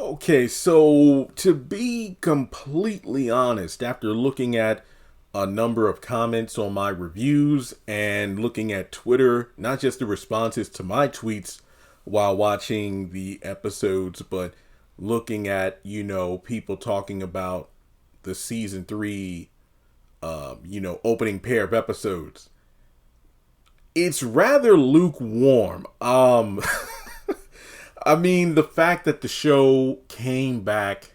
Okay, so to be completely honest, after looking at a number of comments on my reviews and looking at Twitter, not just the responses to my tweets while watching the episodes, but looking at, people talking about the season three, opening pair of episodes, it's rather lukewarm. I mean, the fact that the show came back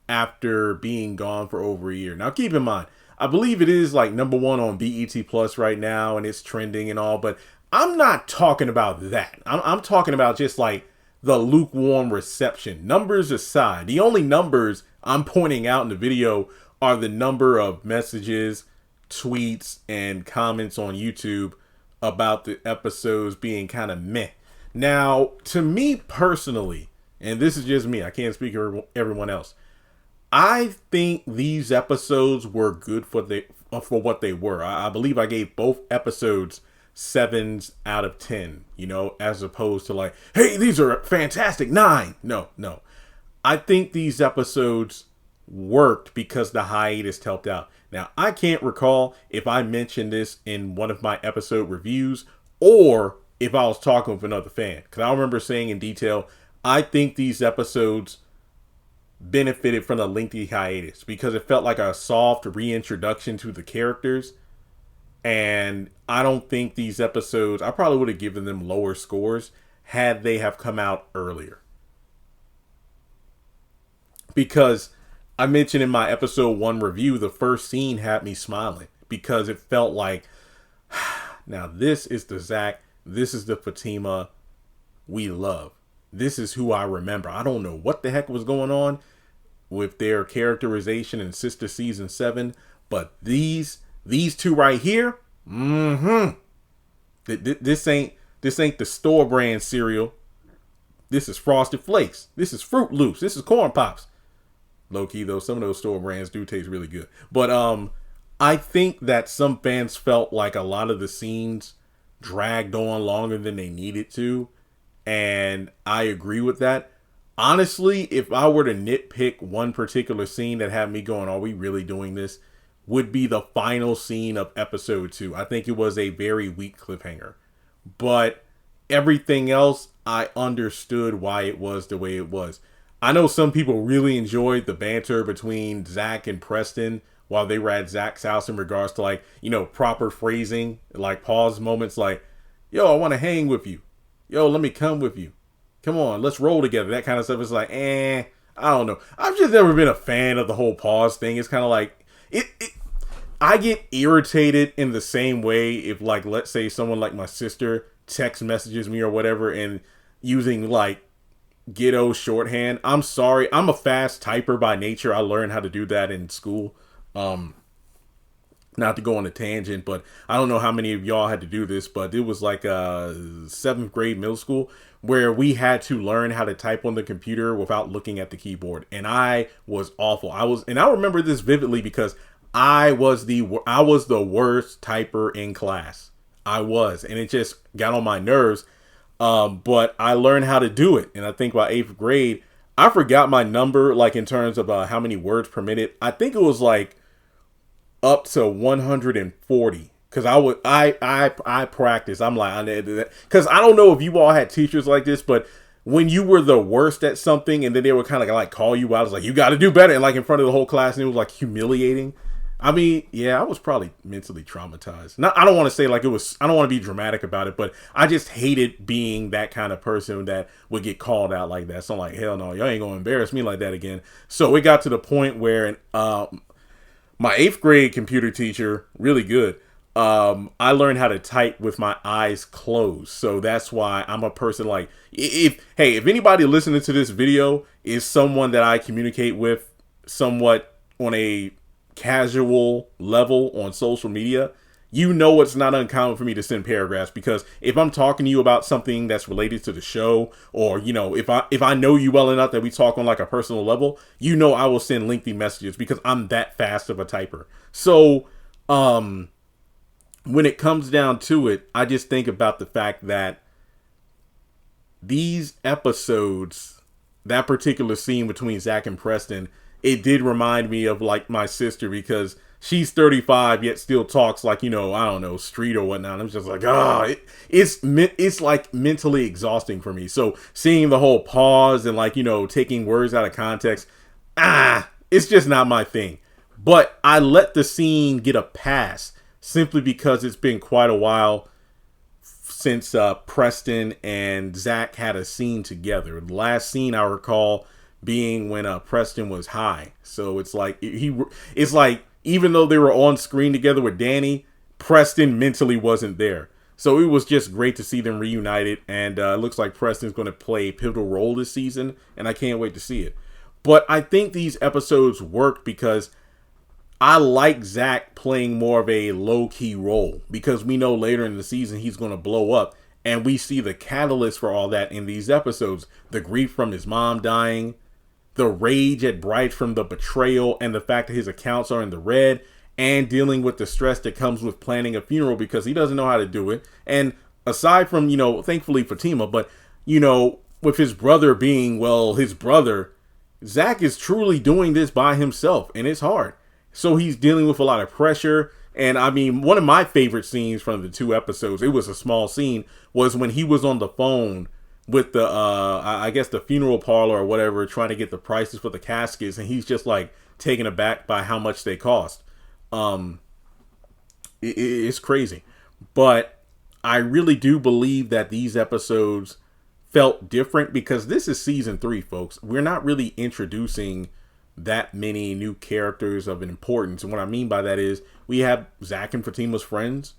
after being gone for over a year. Now, keep in mind, I believe it is like number one on BET Plus right now, and it's trending and all. But I'm not talking about that. I'm talking about just like the lukewarm reception. Numbers aside, the only numbers I'm pointing out in the video are the number of messages, tweets, and comments on YouTube about the episodes being kind of meh. Now, to me personally, and this is just me, I can't speak for everyone else. I think these episodes were good for what they were. I believe I gave both episodes 7s out of 10, as opposed to like, hey, these are fantastic 9. No. I think these episodes worked because the hiatus helped out. Now, I can't recall if I mentioned this in one of my episode reviews or if I was talking with another fan, because I remember saying in detail, I think these episodes benefited from the lengthy hiatus because it felt like a soft reintroduction to the characters. And I don't think these episodes, I probably would have given them lower scores had they have come out earlier. Because I mentioned in my episode 1 review, the first scene had me smiling because it felt like, now this is the Zach, this is the Fatima we love. This is who I remember. I don't know what the heck was going on with their characterization in Sistas season 7, but these two right here, this ain't the store brand cereal. This is Frosted Flakes. This is Fruit Loops. This is Corn Pops. Low key though, some of those store brands do taste really good. But I think that some fans felt like a lot of the scenes dragged on longer than they needed to, and I agree with that. Honestly, if I were to nitpick one particular scene that had me going, are we really doing this, would be the final scene of episode 2. I think it was a very weak cliffhanger, but everything else I understood why it was the way it was. I know some people really enjoyed the banter between Zach and Preston while they were at Zach's house in regards to like, proper phrasing, like pause moments like, yo, I want to hang with you. Yo, let me come with you. Come on, let's roll together. That kind of stuff is like, I don't know. I've just never been a fan of the whole pause thing. It's kind of like, I get irritated in the same way if like, let's say someone like my sister text messages me or whatever and using like ghetto shorthand. I'm sorry. I'm a fast typer by nature. I learned how to do that in school. Not to go on a tangent, but I don't know how many of y'all had to do this, but it was like 7th grade middle school where we had to learn how to type on the computer without looking at the keyboard. And I was awful. And I remember this vividly because I was the worst typer in class. I was, and it just got on my nerves. But I learned how to do it. And I think by 8th grade, I forgot my number, like in terms of how many words per minute. I think it was like up to 140 because I practiced. I'm like, because I don't know if you all had teachers like this, but when you were the worst at something and then they would kind of like call you out, I was like, you got to do better, and like in front of the whole class, and it was like humiliating. I mean, yeah, I was probably mentally traumatized. I don't want to say like it was, I don't want to be dramatic about it, but I just hated being that kind of person that would get called out like that. So I'm like, hell no, y'all ain't going to embarrass me like that again. So it got to the point where my 8th grade computer teacher, really good, I learned how to type with my eyes closed. So that's why I'm a person like, if anybody listening to this video is someone that I communicate with somewhat on a casual level on social media, it's not uncommon for me to send paragraphs, because if I'm talking to you about something that's related to the show, or if I know you well enough that we talk on like a personal level, I will send lengthy messages because I'm that fast of a typer. So when it comes down to it, I just think about the fact that these episodes that particular scene between Zach and Preston, it did remind me of like my sister, because she's 35 yet still talks like, I don't know, street or whatnot. I'm just like, it's like mentally exhausting for me. So seeing the whole pause and like, taking words out of context, it's just not my thing. But I let the scene get a pass simply because it's been quite a while since Preston and Zach had a scene together. The last scene I recall being when Preston was high. So it's like it's like even though they were on screen together with Danny, Preston mentally wasn't there. So it was just great to see them reunited, and it looks like Preston's going to play a pivotal role this season, and I can't wait to see it. But I think these episodes work because I like Zach playing more of a low-key role, because we know later in the season he's going to blow up, and we see the catalyst for all that in these episodes. The grief from his mom dying, the rage at Bright from the betrayal and the fact that his accounts are in the red, and dealing with the stress that comes with planning a funeral because he doesn't know how to do it. And aside from, thankfully Fatima, but, with his brother being, his brother, Zach is truly doing this by himself, and it's hard. So he's dealing with a lot of pressure. And I mean, one of my favorite scenes from the 2 episodes, it was a small scene, was when he was on the phone with the, I guess the funeral parlor or whatever, trying to get the prices for the caskets. And he's just like taken aback by how much they cost. It's crazy. But I really do believe that these episodes felt different because this is season 3, folks. We're not really introducing that many new characters of importance. And what I mean by that is we have Zach and Fatima's friends,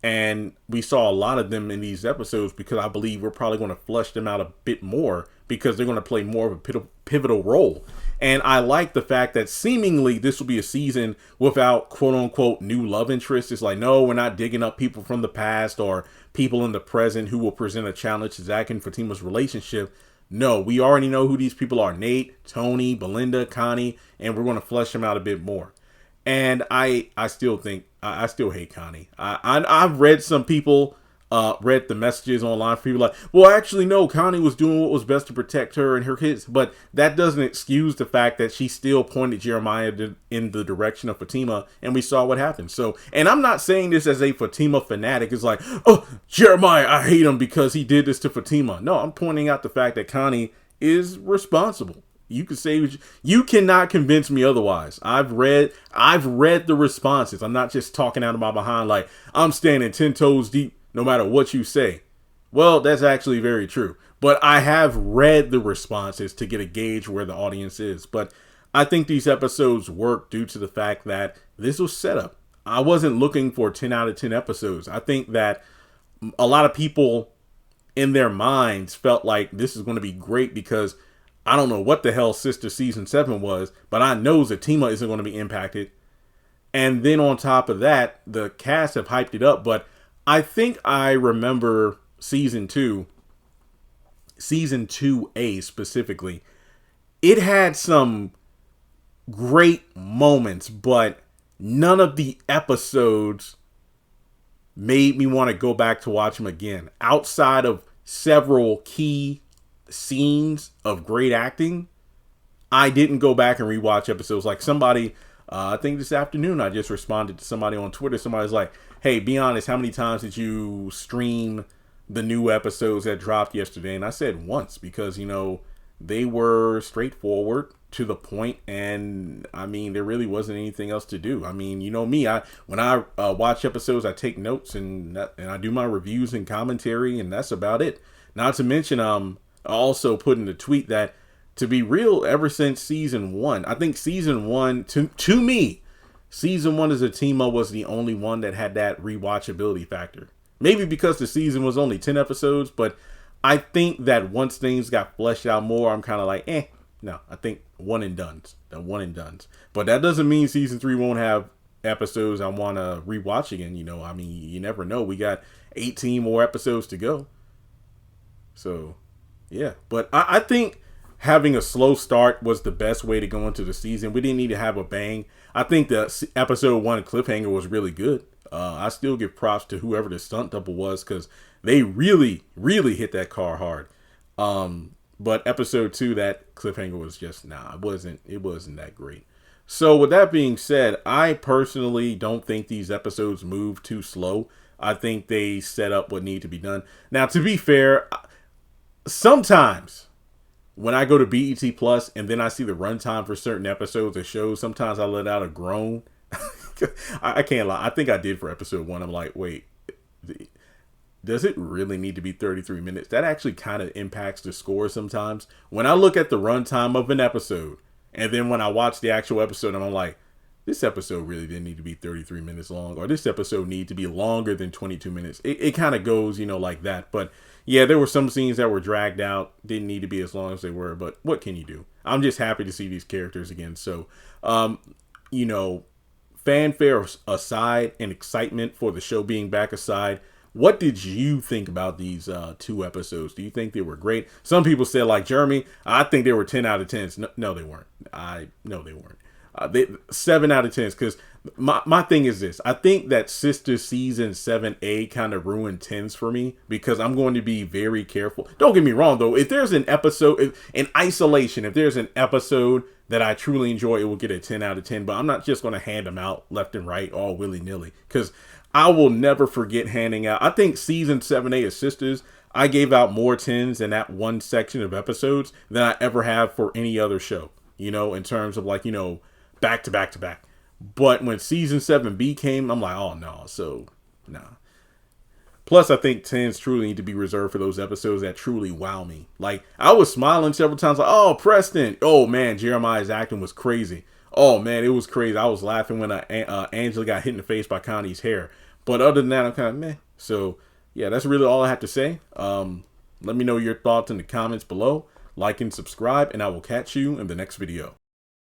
and we saw a lot of them in these episodes because I believe we're probably going to flush them out a bit more because they're going to play more of a pivotal role. And I like the fact that seemingly this will be a season without quote unquote new love interest. It's like, no, we're not digging up people from the past or people in the present who will present a challenge to Zach and Fatima's relationship. No, we already know who these people are. Nate, Tony, Belinda, Connie, and we're going to flesh them out a bit more. And I still hate Connie. I've read some people, read the messages online for people like, well, actually, no, Connie was doing what was best to protect her and her kids. But that doesn't excuse the fact that she still pointed Jeremiah in the direction of Fatima, and we saw what happened. So, and I'm not saying this as a Fatima fanatic. It's like, oh, Jeremiah, I hate him because he did this to Fatima. No, I'm pointing out the fact that Connie is responsible. You can say you cannot convince me otherwise. I've read the responses. I'm not just talking out of my behind like I'm standing 10 toes deep no matter what you say. Well, that's actually very true. But I have read the responses to get a gauge where the audience is. But I think these episodes work due to the fact that this was set up. I wasn't looking for 10 out of 10 episodes. I think that a lot of people in their minds felt like this is going to be great because I don't know what the hell Sistas season 7 was, but I know Zatima isn't going to be impacted. And then on top of that, the cast have hyped it up. But I think I remember season 2A specifically. It had some great moments, but none of the episodes made me want to go back to watch them again. Outside of several key scenes of great acting, I didn't go back and rewatch episodes. Like somebody, I think this afternoon, I just responded to somebody on Twitter. Somebody's like, hey, be honest, how many times did you stream the new episodes that dropped yesterday? And I said once because, they were straightforward, to the point, and I mean, there really wasn't anything else to do. I mean, me, when I watch episodes, I take notes and I do my reviews and commentary, and that's about it. Not to mention, I also put in a tweet that, to be real, ever since season 1, I think season 1, to me, season 1 as a Zatima was the only one that had that rewatchability factor. Maybe because the season was only 10 episodes, but I think that once things got fleshed out more, I'm kind of like, no, I think one and done's. But that doesn't mean season 3 won't have episodes I want to rewatch again. I mean, you never know. We got 18 more episodes to go. So, yeah. But I think having a slow start was the best way to go into the season. We didn't need to have a bang. I think the episode 1 cliffhanger was really good. I still give props to whoever the stunt double was because they really, really hit that car hard. But episode 2, that cliffhanger was just it wasn't that great. So with that being said, I personally don't think these episodes move too slow. I think they set up what need to be done. Now, to be fair, sometimes when I go to BET Plus and then I see the runtime for certain episodes or shows, sometimes I let out a groan. I can't lie. I think I did for episode 1. I'm like, wait, does it really need to be 33 minutes? That actually kind of impacts the score sometimes. When I look at the runtime of an episode, and then when I watch the actual episode, I'm like, this episode really didn't need to be 33 minutes long, or this episode need to be longer than 22 minutes. It kind of goes, like that. But yeah, there were some scenes that were dragged out, didn't need to be as long as they were, but what can you do? I'm just happy to see these characters again. So, fanfare aside and excitement for the show being back aside, what did you think about these 2 episodes? Do you think they were great? Some people said, like Jeremy, I think they were 10 out of 10s. No, they weren't. No, they weren't. 7 out of 10s, because my thing is this. I think that Sistas season 7A kind of ruined 10s for me, because I'm going to be very careful. Don't get me wrong, though. If there's an episode, in isolation, if there's an episode that I truly enjoy, it will get a 10 out of 10. But I'm not just going to hand them out left and right all willy-nilly, because I will never forget handing out. I think season 7A of Sistas, I gave out more 10s in that one section of episodes than I ever have for any other show, in terms of back to back to back. But when season 7B came, I'm like, oh no, so nah. Plus, I think 10s truly need to be reserved for those episodes that truly wow me. Like, I was smiling several times, like, oh, Preston. Oh man, Jeremiah's acting was crazy. Oh man, it was crazy. I was laughing when Angela got hit in the face by Connie's hair. But other than that, I'm kind of meh. So yeah, that's really all I have to say. Let me know your thoughts in the comments below. Like and subscribe, and I will catch you in the next video.